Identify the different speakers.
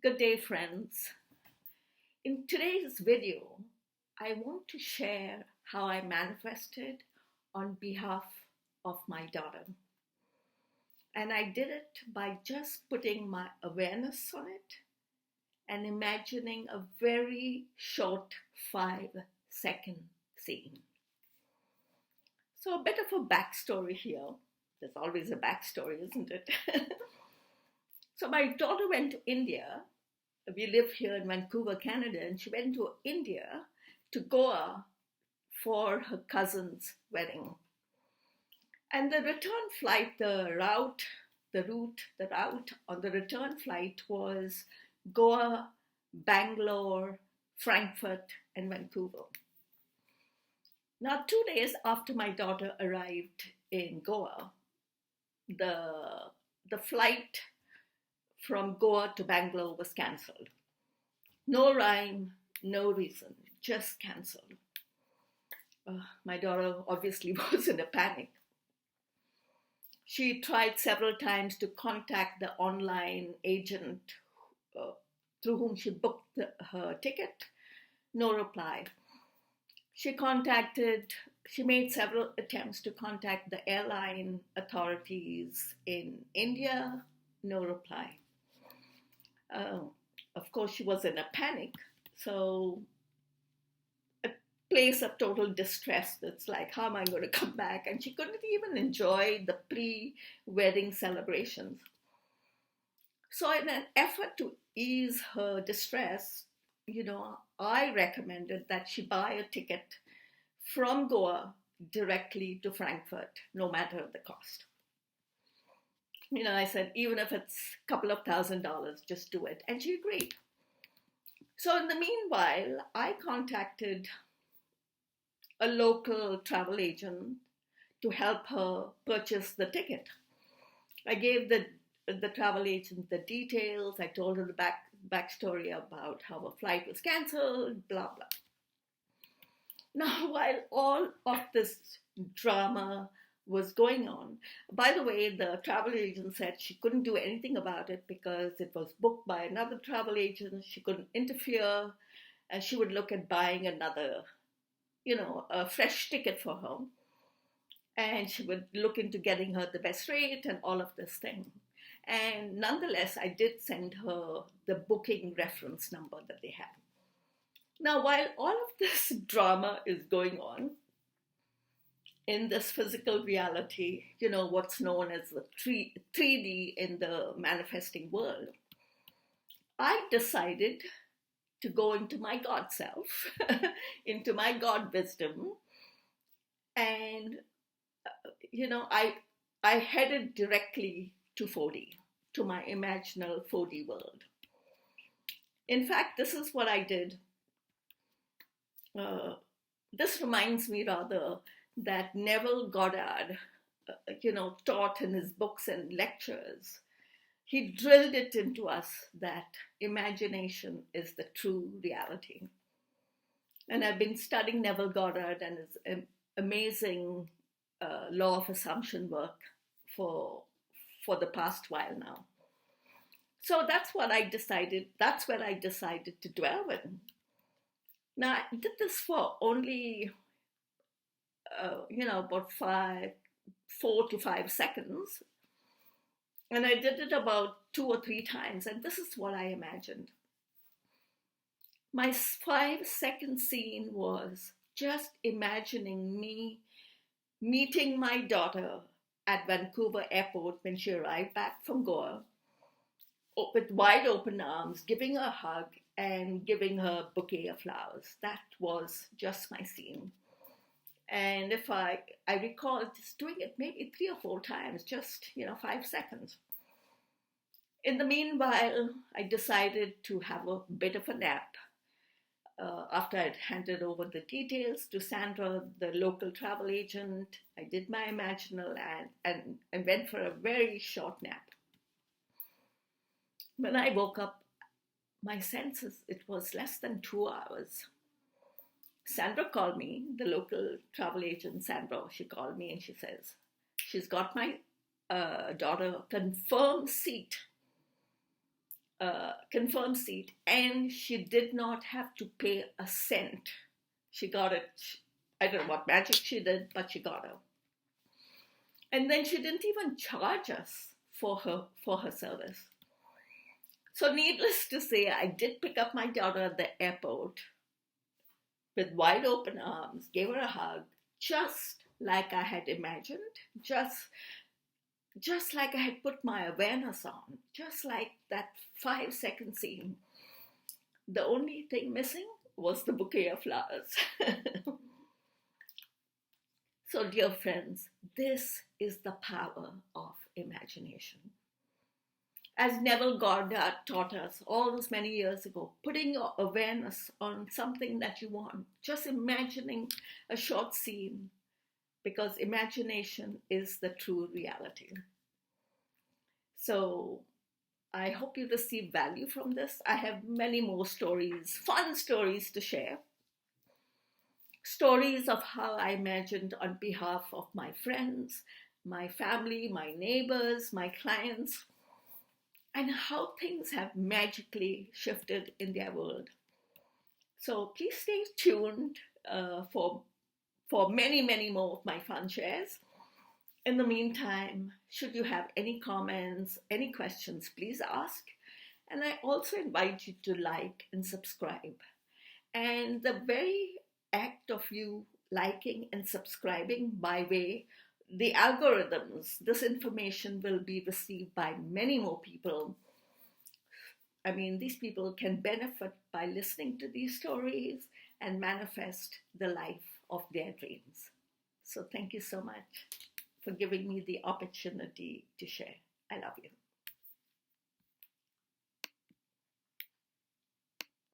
Speaker 1: Good day, friends. In today's video, I want to share how I manifested on behalf of my daughter. And I did it by just putting my awareness on it and imagining a very short 5-second scene. So, a bit of a backstory here. There's always a backstory, isn't it? So, my daughter went to India. We live here in Vancouver, Canada, and she went to India, to Goa, for her cousin's wedding. And the return flight, the route on the return flight was Goa, Bangalore, Frankfurt, and Vancouver. Now, 2 days after my daughter arrived in Goa, the flight from Goa to Bangalore was cancelled. No rhyme, no reason, just cancelled. My daughter obviously was in a panic. She tried several times to contact the online agent through whom she booked her ticket. No reply. She made several attempts to contact the airline authorities in India. No reply. Of course, she was in a panic, so a place of total distress. It's like, how am I going to come back? And she couldn't even enjoy the pre-wedding celebrations. So in an effort to ease her distress, I recommended that she buy a ticket from Goa directly to Frankfurt, no matter the cost. I said, even if it's a couple of $1,000s, just do it. And she agreed. So in the meanwhile, I contacted a local travel agent to help her purchase the ticket. I gave the travel agent the details. I told her the backstory about how a flight was canceled, blah, blah. Now, while all of this drama was going on. By the way, the travel agent said she couldn't do anything about it because it was booked by another travel agent. She couldn't interfere, and she would look at buying another, a fresh ticket for her. And she would look into getting her the best rate and all of this thing. And nonetheless, I did send her the booking reference number that they had. Now, while all of this drama is going on, in this physical reality, what's known as the 3D in the manifesting world, I decided to go into my God self, into my God wisdom, and, I headed directly to 4D, to my imaginal 4D world. In fact, this is what I did. This reminds me rather that Neville Goddard, taught in his books and lectures. He drilled it into us that imagination is the true reality. And I've been studying Neville Goddard and his amazing law of assumption work for the past while now. So that's what I decided. That's where I decided to dwell in. Now, I did this for only about 4 to 5 seconds. And I did it about 2 or 3 times. And this is what I imagined. My 5-second scene was just imagining me meeting my daughter at Vancouver Airport when she arrived back from Goa, with wide open arms, giving her a hug and giving her a bouquet of flowers. That was just my scene. And if I recall just doing it maybe 3 or 4 times, just, 5 seconds. In the meanwhile, I decided to have a bit of a nap. After I'd handed over the details to Sandra, the local travel agent, I did my imaginal and went for a very short nap. When I woke up, my senses, it was less than 2 hours. Sandra called me, the local travel agent, Sandra. She called me and she says, she's got my daughter a confirmed seat confirmed seat, and she did not have to pay a cent. She got it. I don't know what magic she did, but she got her. And then she didn't even charge us for her service. So needless to say, I did pick up my daughter at the airport with wide open arms, gave her a hug, just like I had imagined, just like I had put my awareness on, just like that 5-second scene. The only thing missing was the bouquet of flowers. So, dear friends, this is the power of imagination. As Neville Goddard taught us all those many years ago, putting your awareness on something that you want, just imagining a short scene, because imagination is the true reality. So I hope you receive value from this. I have many more stories, fun stories to share. Stories of how I imagined on behalf of my friends, my family, my neighbors, my clients, and how things have magically shifted in their world. So please stay tuned for many, many more of my fun shares. In the meantime, should you have any comments, any questions, please ask. And I also invite you to like and subscribe. And the very act of you liking and subscribing, by way, the algorithms, this information will be received by many more people. I mean, these people can benefit by listening to these stories and manifest the life of their dreams. So thank you so much for giving me the opportunity to share. I love you.